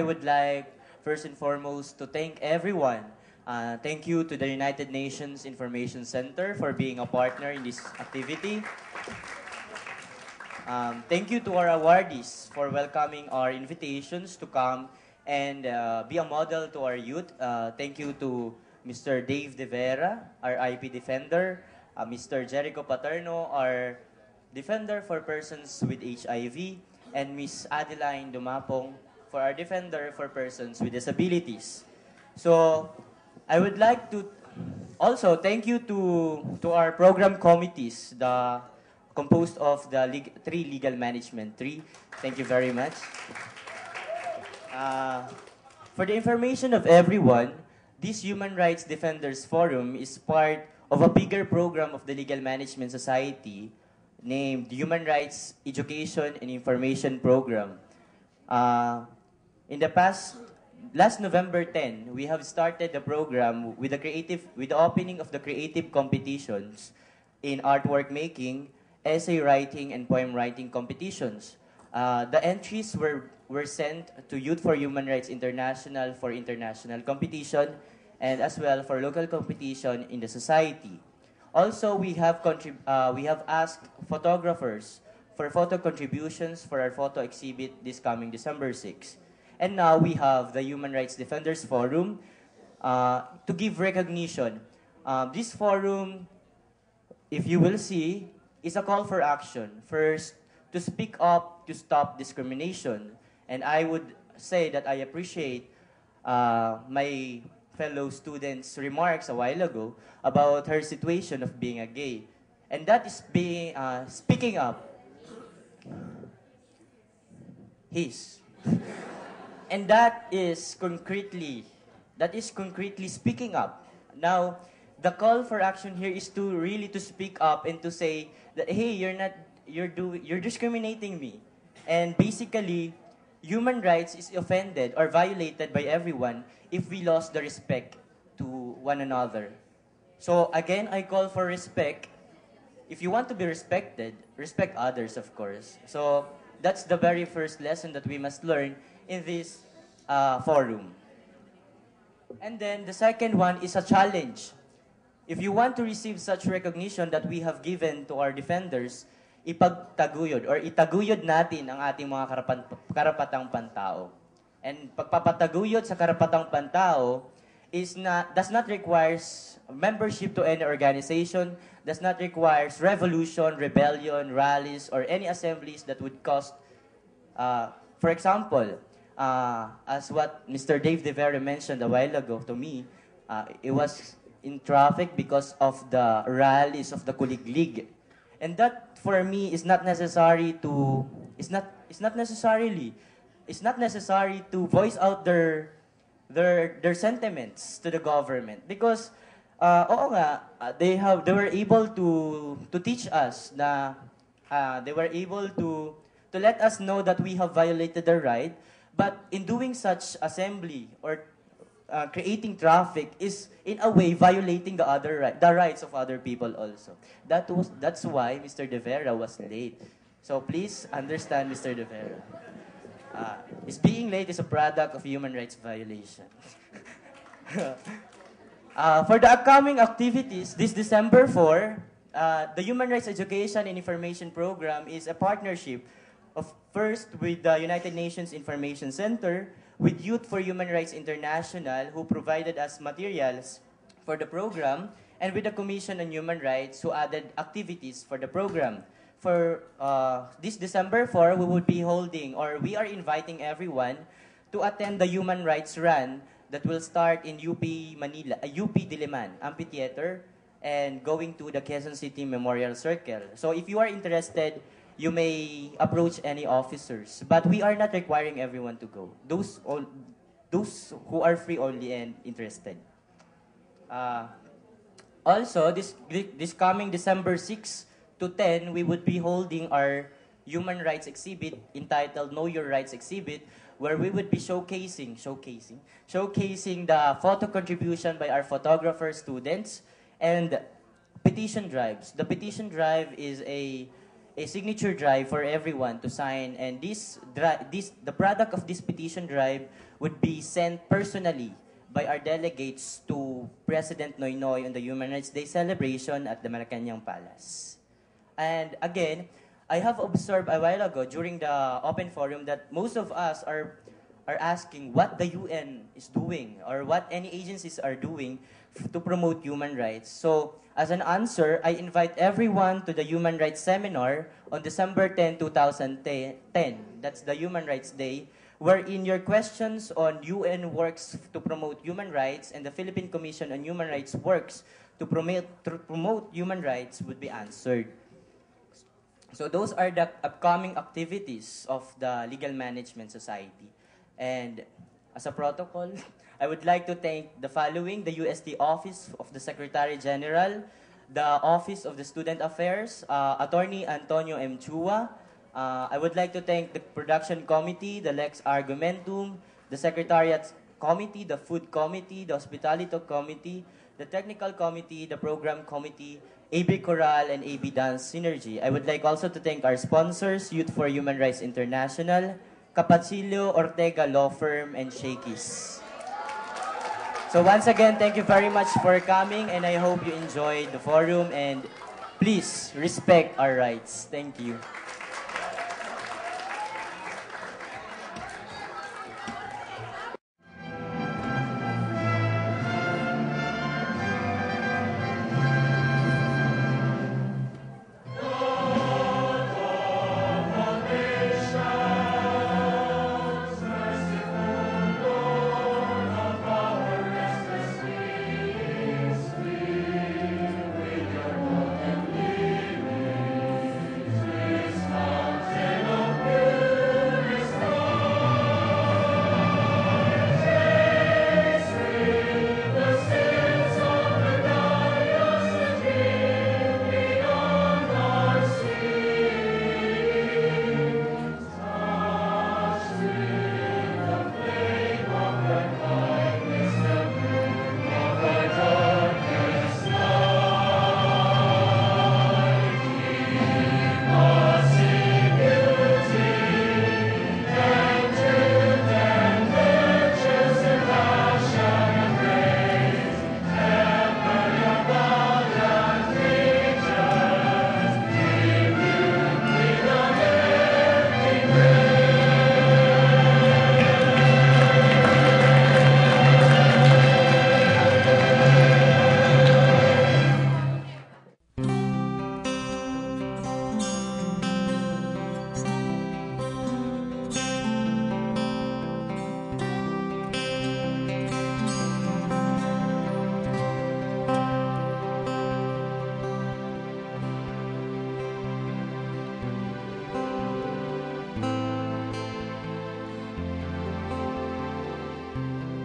I would like, first and foremost, to thank everyone. Thank you to the United Nations Information Center for being a partner in this activity. Thank you to our awardees for welcoming our invitations to come and be a model to our youth. Thank you to Mr. Dave De Vera, our IP defender, Mr. Jericho Paterno, our defender for persons with HIV, and Ms. Adeline Dumapong for our defender for persons with disabilities. So, I would like to also thank you to our program committees, composed of the three legal management tree. Thank you very much. For the information of everyone, this Human Rights Defenders Forum is part of a bigger program of the Legal Management Society named Human Rights Education and Information Program. In the last November 10, we have started the program with the opening of the creative competitions in artwork making, essay writing, and poem writing competitions. The entries were sent to Youth for Human Rights International for international competition and as well for local competition in the society. Also, we have asked photographers for photo contributions for our photo exhibit this coming December 6. And now we have the Human Rights Defenders Forum to give recognition. This forum, if you will see, is a call for action. First, to speak up to stop discrimination. And I would say that I appreciate my fellow student's remarks a while ago about her situation of being a gay. And that is being speaking up. His. And that is concretely speaking up. Now, the call for action here is to really to speak up and to say that, hey, you're discriminating me. And basically, human rights is offended or violated by everyone if we lost the respect to one another. So again, I call for respect. If you want to be respected, respect others, of course. So that's the very first lesson that we must learn in this forum. And then the second one is a challenge. If you want to receive such recognition that we have given to our defenders, ipagtaguyod or itaguyod natin ang ating mga karapatang pantao. And pagpapataguyod sa karapatang pantao does not require membership to any organization, does not require revolution, rebellion, rallies, or any assemblies that would cost, for example, as what Mr. Dave De Vera mentioned a while ago to me, it was in traffic because of the rallies of the Kuliglig. And that for me is not necessary to voice out their sentiments to the government because they were able to teach us na they were able to let us know that we have violated their right, but in doing such assembly or creating traffic is in a way violating the rights of other people also. That's why Mr. De Vera was late. So please understand, Mr. De Vera. His being late is a product of human rights violation. For the upcoming activities, this December 4, the Human Rights Education and Information Program is a partnership first with the United Nations Information Center, with Youth for Human Rights International, who provided us materials for the program, and with the Commission on Human Rights, who added activities for the program. For this December 4, we are inviting everyone to attend the Human Rights Run that will start in UP Diliman Amphitheater and going to the Quezon City Memorial Circle. So if you are interested, you may approach any officers. But we are not requiring everyone to go. Those who are free only and interested. Also, this coming December 6 to 10, we would be holding our human rights exhibit entitled Know Your Rights exhibit, where we would be showcasing the photo contribution by our photographer students and petition drives. The petition drive is a signature drive for everyone to sign, and the product of this petition drive would be sent personally by our delegates to President Noynoy on the Human Rights Day celebration at the Malacanang Palace. And again, I have observed a while ago during the open forum that most of us are asking what the UN is doing or what any agencies are doing to promote human rights. So, as an answer, I invite everyone to the Human Rights Seminar on December 10, 2010. That's the Human Rights Day, wherein your questions on UN works to promote human rights and the Philippine Commission on Human Rights works to promote human rights would be answered. So those are the upcoming activities of the Legal Management Society. And as a protocol, I would like to thank the following: the UST Office of the Secretary General, the Office of the Student Affairs, Attorney Antonio M. Chua. I would like to thank the Production Committee, the Lex Argumentum, the Secretariat Committee, the Food Committee, the Hospitality Committee, the Technical Committee, the Program Committee, AB Coral, and AB Dance Synergy. I would like also to thank our sponsors, Youth for Human Rights International, Capacillo Ortega Law Firm, and Shakey's. So once again, thank you very much for coming, and I hope you enjoyed the forum, and please respect our rights. Thank you.